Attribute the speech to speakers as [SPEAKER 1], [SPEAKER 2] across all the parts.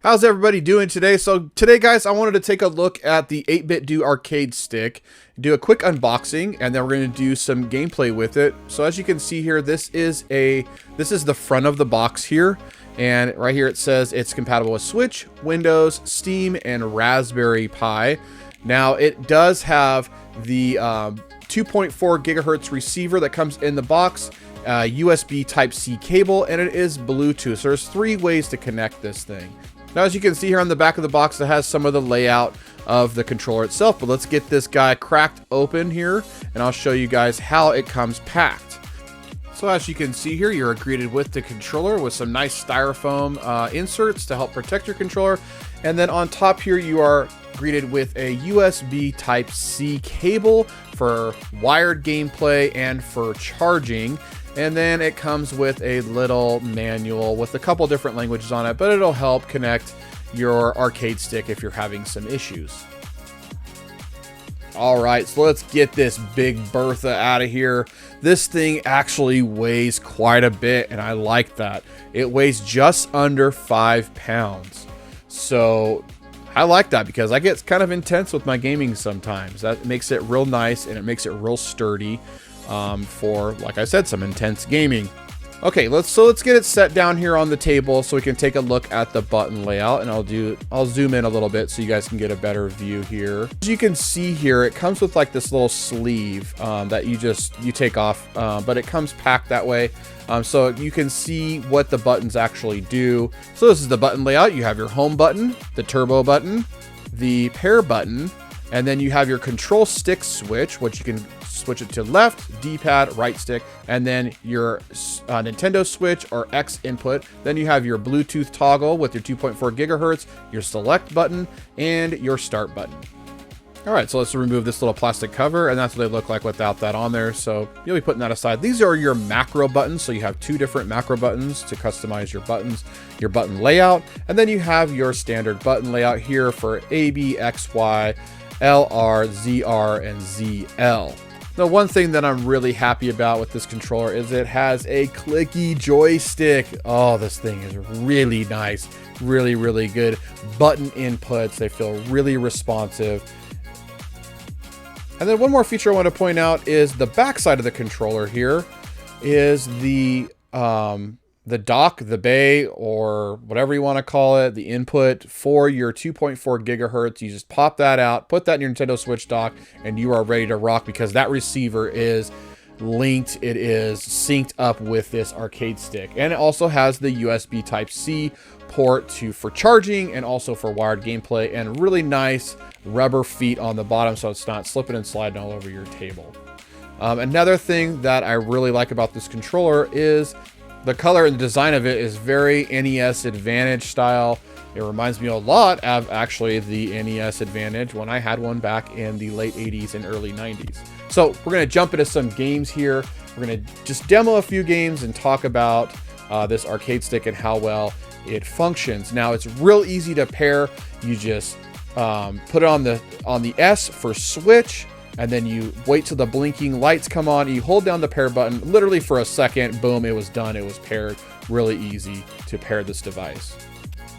[SPEAKER 1] How's everybody doing today? So today, guys, I wanted to take a look at the 8BitDo arcade stick, do a quick unboxing, and then we're going to do some gameplay with it. So as you can see here, this is the front of the box here, and right here it says it's compatible with Switch, Windows, Steam, and Raspberry Pi. Now it does have the 2.4 gigahertz receiver that comes in the box, USB Type-C cable, and it is Bluetooth. So there's 3 ways to connect this thing. Now, as you can see here on the back of the box, it has some of the layout of the controller itself, but let's get this guy cracked open here, and I'll show you guys how it comes packed. So as you can see here, you're greeted with the controller with some nice styrofoam inserts to help protect your controller. And then on top here, you are greeted with a USB Type-C cable for wired gameplay and for charging. And then it comes with a little manual with a couple different languages on it, but it'll help connect your arcade stick if you're having some issues. All right, so let's get this big Bertha out of here. This thing actually weighs quite a bit, and I like that. It weighs just under 5 pounds. So I like that because I get kind of intense with my gaming sometimes. That makes it real nice, and it makes it real sturdy. For, like I said, some intense gaming. Okay, let's get it set down here on the table so we can take a look at the button layout, and I'll zoom in a little bit so you guys can get a better view here. As you can see here, it comes with like this little sleeve that you take off, but it comes packed that way, so you can see what the buttons actually do. So this is the button layout. You have your home button, the turbo button, the pair button, and then you have your control stick switch, which you can switch it to left, D-pad, right stick, and then your Nintendo Switch or X input. Then you have your Bluetooth toggle with your 2.4 gigahertz, your select button, and your start button. All right, so let's remove this little plastic cover, and that's what they look like without that on there. So you'll be putting that aside. These are your macro buttons. So you have 2 different macro buttons to customize your buttons, your button layout. And then you have your standard button layout here for A, B, X, Y, L, R, Z, R, and ZL. The one thing that I'm really happy about with this controller is it has a clicky joystick. Oh, this thing is really nice. Really, really good button inputs. They feel really responsive. And then one more feature I want to point out is the back side of the controller here is the dock, the bay, or whatever you want to call it, the input for your 2.4 gigahertz. You just pop that out, put that in your Nintendo Switch dock, and you are ready to rock because that receiver is linked. It is synced up with this arcade stick. And it also has the USB Type-C port for charging and also for wired gameplay, and really nice rubber feet on the bottom so it's not slipping and sliding all over your table. Another thing that I really like about this controller is the color and the design of it is very NES Advantage style. It reminds me a lot of actually the NES Advantage when I had one back in the late 80s and early 90s. So we're going to jump into some games here. We're going to just demo a few games and talk about this arcade stick and how well it functions. Now it's real easy to pair. You just put it on the S for Switch, and then you wait till the blinking lights come on, and you hold down the pair button literally for a second, boom, it was done, it was paired. Really easy to pair this device.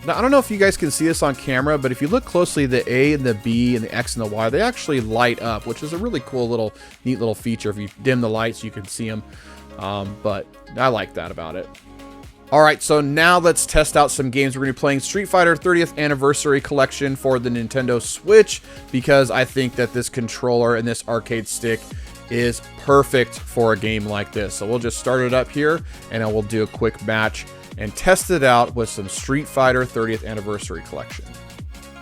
[SPEAKER 1] Now, I don't know if you guys can see this on camera, but if you look closely, the A and the B and the X and the Y, they actually light up, which is a really cool neat little feature. If you dim the lights, you can see them, but I like that about it. All right, so now let's test out some games. We're going to be playing Street Fighter 30th Anniversary Collection for the Nintendo Switch because I think that this controller and this arcade stick is perfect for a game like this. So we'll just start it up here, and then we'll do a quick match and test it out with some Street Fighter 30th Anniversary Collection.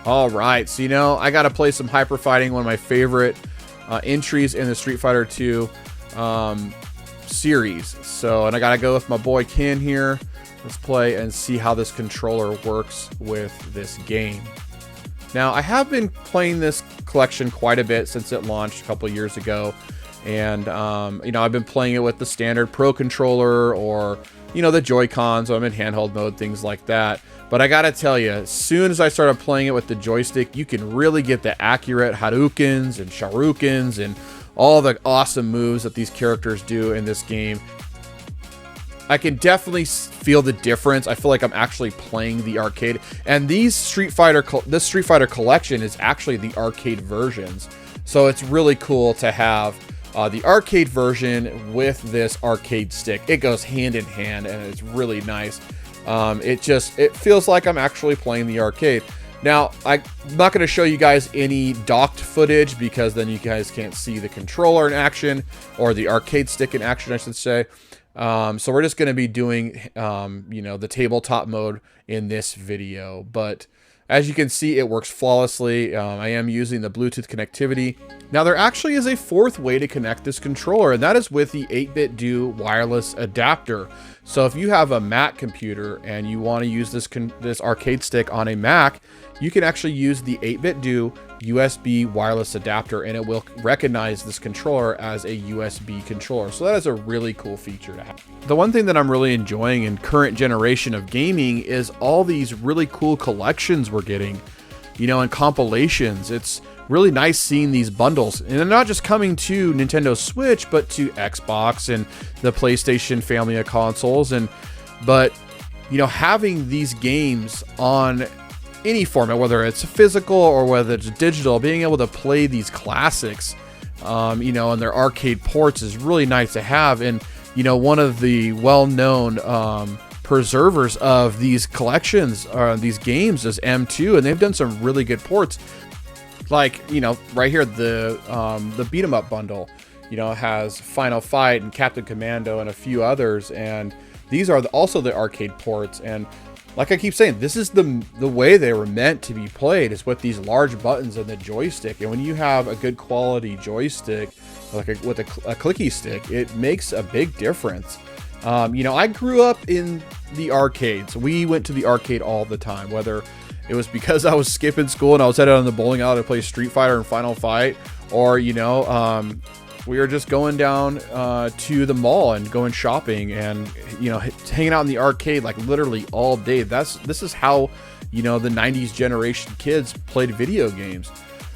[SPEAKER 1] All right, so I got to play some Hyper Fighting, one of my favorite entries in the Street Fighter 2 series. So, and I got to go with my boy Ken here. Let's play and see how this controller works with this game. Now, I have been playing this collection quite a bit since it launched a couple years ago. And, I've been playing it with the standard Pro controller or, the Joy-Cons. So I'm in handheld mode, things like that. But I got to tell you, as soon as I started playing it with the joystick, you can really get the accurate Hadoukens and Shoryukens and all the awesome moves that these characters do in this game. I can definitely feel the difference. I feel like I'm actually playing the arcade. And this Street Fighter collection is actually the arcade versions. So it's really cool to have the arcade version with this arcade stick. It goes hand in hand, and it's really nice. It feels like I'm actually playing the arcade. Now, I'm not going to show you guys any docked footage because then you guys can't see the controller in action, or the arcade stick in action, I should say. So we're just going to be doing, the tabletop mode in this video. But as you can see, it works flawlessly. I am using the Bluetooth connectivity. Now, there actually is a fourth way to connect this controller, and that is with the 8BitDo wireless adapter. So if you have a Mac computer and you want to use this arcade stick on a Mac, you can actually use the 8BitDo USB wireless adapter, and it will recognize this controller as a USB controller. So that is a really cool feature to have. The one thing that I'm really enjoying in current generation of gaming is all these really cool collections we're getting, and compilations. It's really nice seeing these bundles, and they're not just coming to Nintendo Switch, but to Xbox and the PlayStation family of consoles. But having these games on any format, whether it's physical or whether it's digital, being able to play these classics, on their arcade ports is really nice to have. And one of the well-known preservers of these collections, these games, is M2, and they've done some really good ports. Like, right here, the beat 'em up bundle, has Final Fight and Captain Commando and a few others, and these are also the arcade ports. And like I keep saying, this is the way they were meant to be played, is with these large buttons and the joystick. And when you have a good quality joystick, like with a clicky stick, it makes a big difference. I grew up in the arcades. We went to the arcade all the time, whether it was because I was skipping school and I was headed on the bowling alley to play Street Fighter and Final Fight, or we were just going down to the mall and going shopping and hanging out in the arcade like literally all day. This is how the 90s generation kids played video games.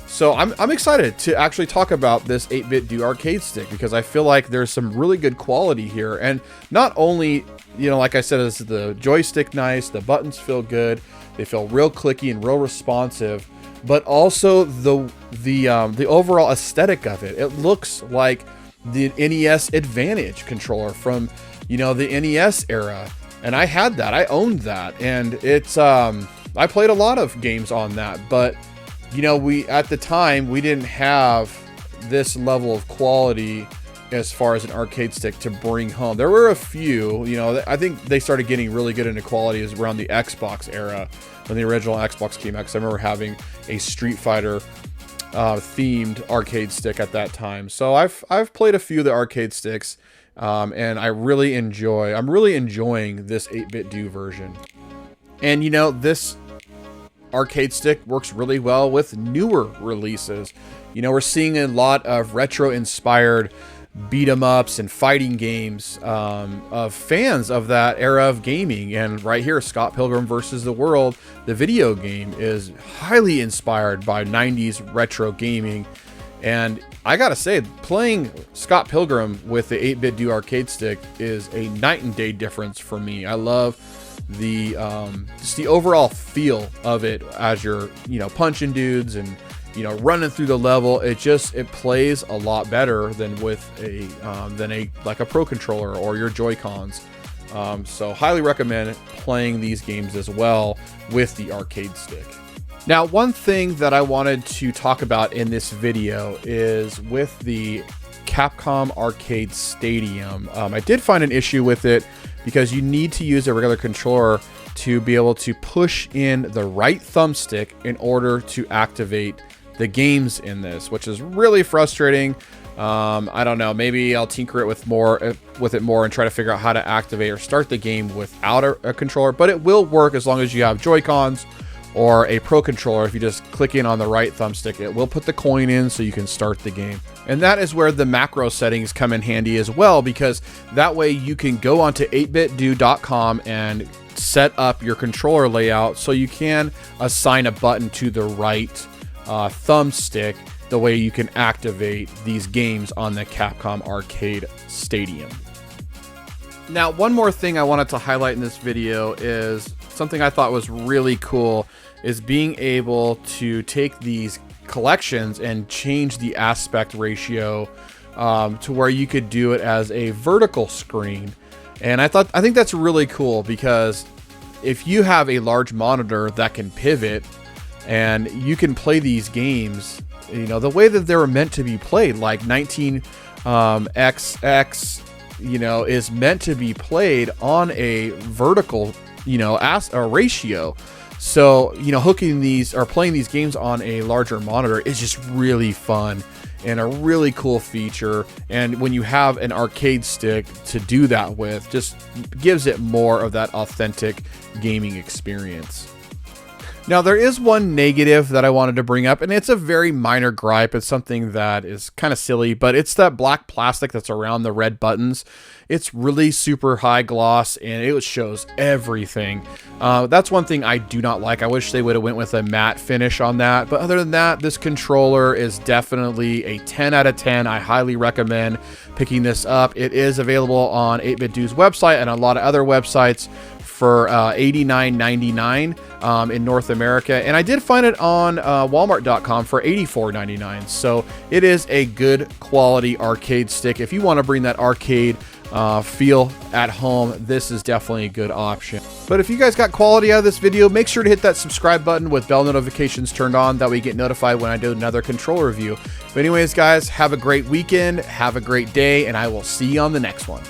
[SPEAKER 1] So I'm excited to actually talk about this 8BitDo arcade stick, because I feel like there's some really good quality here. And not only, like I said, is the joystick nice, the buttons feel good, they feel real clicky and real responsive, but also the overall aesthetic of it. It looks like the NES Advantage controller from the NES era, and I had that. I owned that, and it's I played a lot of games on that. But we at the time we didn't have this level of quality as far as an arcade stick to bring home. There were a few, I think they started getting really good into quality is around the Xbox era, when the original Xbox came out, because I remember having a Street Fighter themed arcade stick at that time. So I've played a few of the arcade sticks, and I'm really enjoying this 8BitDo version. And this arcade stick works really well with newer releases. We're seeing a lot of retro inspired beat 'em ups and fighting games of fans of that era of gaming. And right here, Scott Pilgrim vs. the World, the video game, is highly inspired by 90s retro gaming. And I gotta say, playing Scott Pilgrim with the 8BitDo arcade stick is a night and day difference for me. I love the just the overall feel of it as you're punching dudes and running through the level. It plays a lot better than with a Pro controller or your Joy-Cons. So highly recommend playing these games as well with the arcade stick. Now, one thing that I wanted to talk about in this video is with the Capcom Arcade Stadium. I did find an issue with it because you need to use a regular controller to be able to push in the right thumbstick in order to activate the games in this, which is really frustrating. I don't know, maybe I'll tinker it with it more and try to figure out how to activate or start the game without a controller, but it will work as long as you have Joy-Cons or a Pro controller. If you just click in on the right thumbstick, it will put the coin in so you can start the game. And that is where the macro settings come in handy as well, because that way you can go onto 8bitdo.com and set up your controller layout so you can assign a button to the right thumbstick, the way you can activate these games on the Capcom Arcade Stadium. Now, one more thing I wanted to highlight in this video is something I thought was really cool, is being able to take these collections and change the aspect ratio to where you could do it as a vertical screen. And I think that's really cool, because if you have a large monitor that can pivot and you can play these games, you know, the way that they were meant to be played, like 19XX, you know, is meant to be played on a vertical, you know, a ratio. So, you know, hooking these or playing these games on a larger monitor is just really fun and a really cool feature. And when you have an arcade stick to do that with, just gives it more of that authentic gaming experience. Now, there is one negative that I wanted to bring up, and it's a very minor gripe. It's something that is kind of silly, but it's that black plastic that's around the red buttons. It's really super high gloss, and it shows everything. That's one thing I do not like. I wish they would have went with a matte finish on that. But other than that, this controller is definitely a 10 out of 10. I highly recommend picking this up. It is available on 8BitDo's website and a lot of other websites for $89.99 in North America, and I did find it on Walmart.com for $84.99. So it is a good quality arcade stick. If you want to bring that arcade feel at home, this is definitely a good option. But if you guys got quality out of this video, make sure to hit that subscribe button with bell notifications turned on. That way you get notified when I do another controller review. But anyways, guys, have a great weekend, have a great day, and I will see you on the next one.